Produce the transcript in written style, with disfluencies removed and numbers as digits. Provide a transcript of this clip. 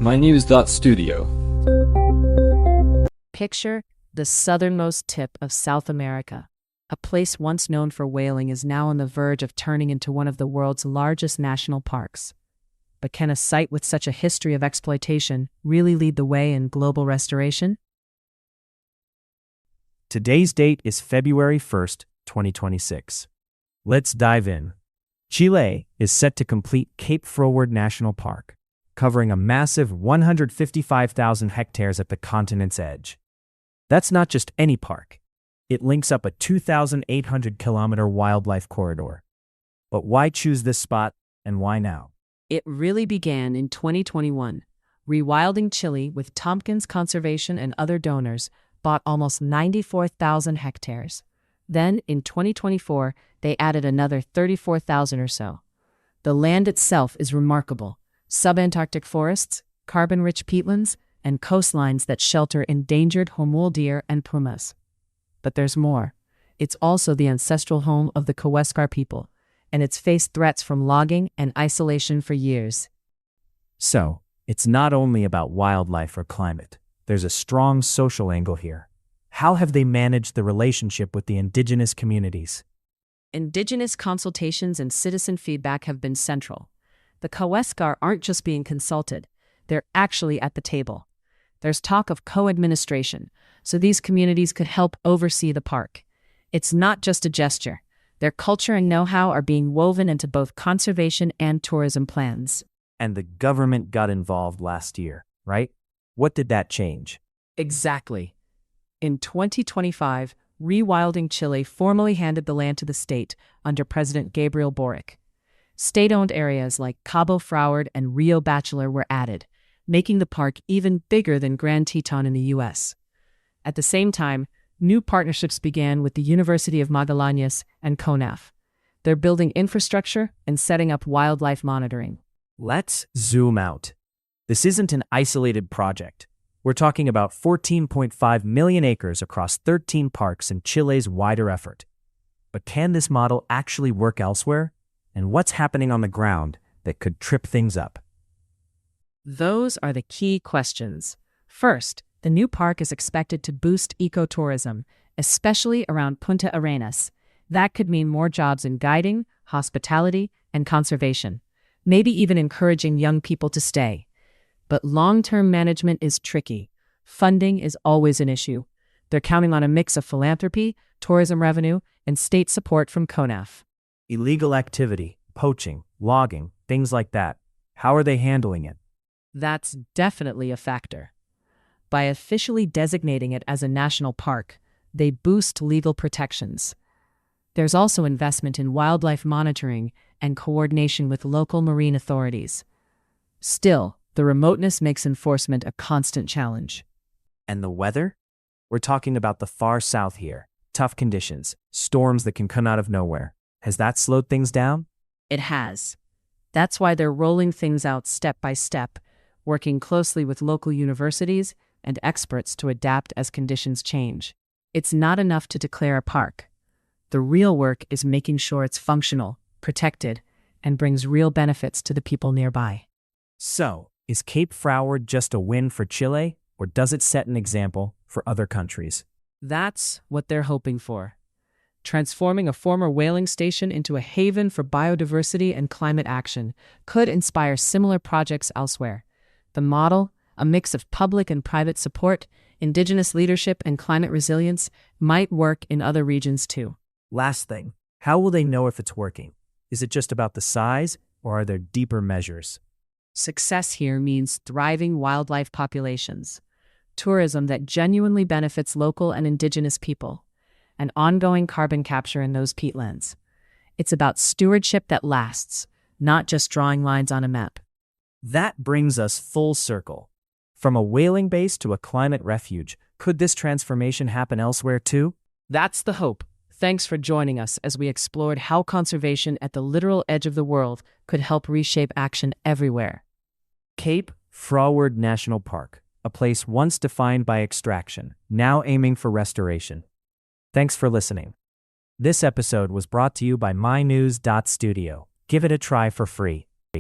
mynews.studio. Picture the southernmost tip of South America. A place once known for whaling is now on the verge of turning into one of the world's largest national parks. But can a site with such a history of exploitation really lead the way in global restoration? Today's date is February 1st, 2026. Let's dive in. Chile is set to complete Cape Froward National Park, covering a massive 155,000 hectares at the continent's edge. That's not just any park. It links up a 2,800-kilometer wildlife corridor. But why choose this spot, and why now? It really began in 2021. Rewilding Chile, with Tompkins Conservation and other donors, bought almost 94,000 hectares. Then, in 2024, they added another 34,000 or so. The land itself is remarkable. Subantarctic forests, carbon-rich peatlands, and coastlines that shelter endangered hornbill deer and pumas. But there's more. It's also the ancestral home of the Kaweskar people, and it's faced threats from logging and isolation for years. So, it's not only about wildlife or climate. There's a strong social angle here. How have they managed the relationship with the indigenous communities? Indigenous consultations and citizen feedback have been central. The Kaweskar aren't just being consulted, they're actually at the table. There's talk of co-administration, so these communities could help oversee the park. It's not just a gesture. Their culture and know-how are being woven into both conservation and tourism plans. And the government got involved last year, right? What did that change? Exactly. In 2025, Rewilding Chile formally handed the land to the state under President Gabriel Boric. State-owned areas like Cabo Froward and Rio Bachelor were added, making the park even bigger than Grand Teton in the U.S. At the same time, new partnerships began with the University of Magallanes and CONAF. They're building infrastructure and setting up wildlife monitoring. Let's zoom out. This isn't an isolated project. We're talking about 14.5 million acres across 13 parks in Chile's wider effort. But can this model actually work elsewhere? And what's happening on the ground that could trip things up? Those are the key questions. First, the new park is expected to boost ecotourism, especially around Punta Arenas. That could mean more jobs in guiding, hospitality, and conservation, maybe even encouraging young people to stay. But long-term management is tricky. Funding is always an issue. They're counting on a mix of philanthropy, tourism revenue, and state support from CONAF. Illegal activity, poaching, logging, things like that. How are they handling it? That's definitely a factor. By officially designating it as a national park, they boost legal protections. There's also investment in wildlife monitoring and coordination with local marine authorities. Still, the remoteness makes enforcement a constant challenge. And the weather? We're talking about the far south here. Tough conditions, storms that can come out of nowhere. Has that slowed things down? It has. That's why they're rolling things out step by step, working closely with local universities and experts to adapt as conditions change. It's not enough to declare a park. The real work is making sure it's functional, protected, and brings real benefits to the people nearby. So, is Cape Froward just a win for Chile, or does it set an example for other countries? That's what they're hoping for. Transforming a former whaling station into a haven for biodiversity and climate action could inspire similar projects elsewhere. The model, a mix of public and private support, indigenous leadership, and climate resilience, might work in other regions too. Last thing, how will they know if it's working? Is it just about the size, or are there deeper measures? Success here means thriving wildlife populations, tourism that genuinely benefits local and indigenous people, and ongoing carbon capture in those peatlands. It's about stewardship that lasts, not just drawing lines on a map. That brings us full circle. From a whaling base to a climate refuge, could this transformation happen elsewhere too? That's the hope. Thanks for joining us as we explored how conservation at the literal edge of the world could help reshape action everywhere. Cape Froward National Park, a place once defined by extraction, now aiming for restoration. Thanks for listening. This episode was brought to you by mynews.studio. Give it a try for free.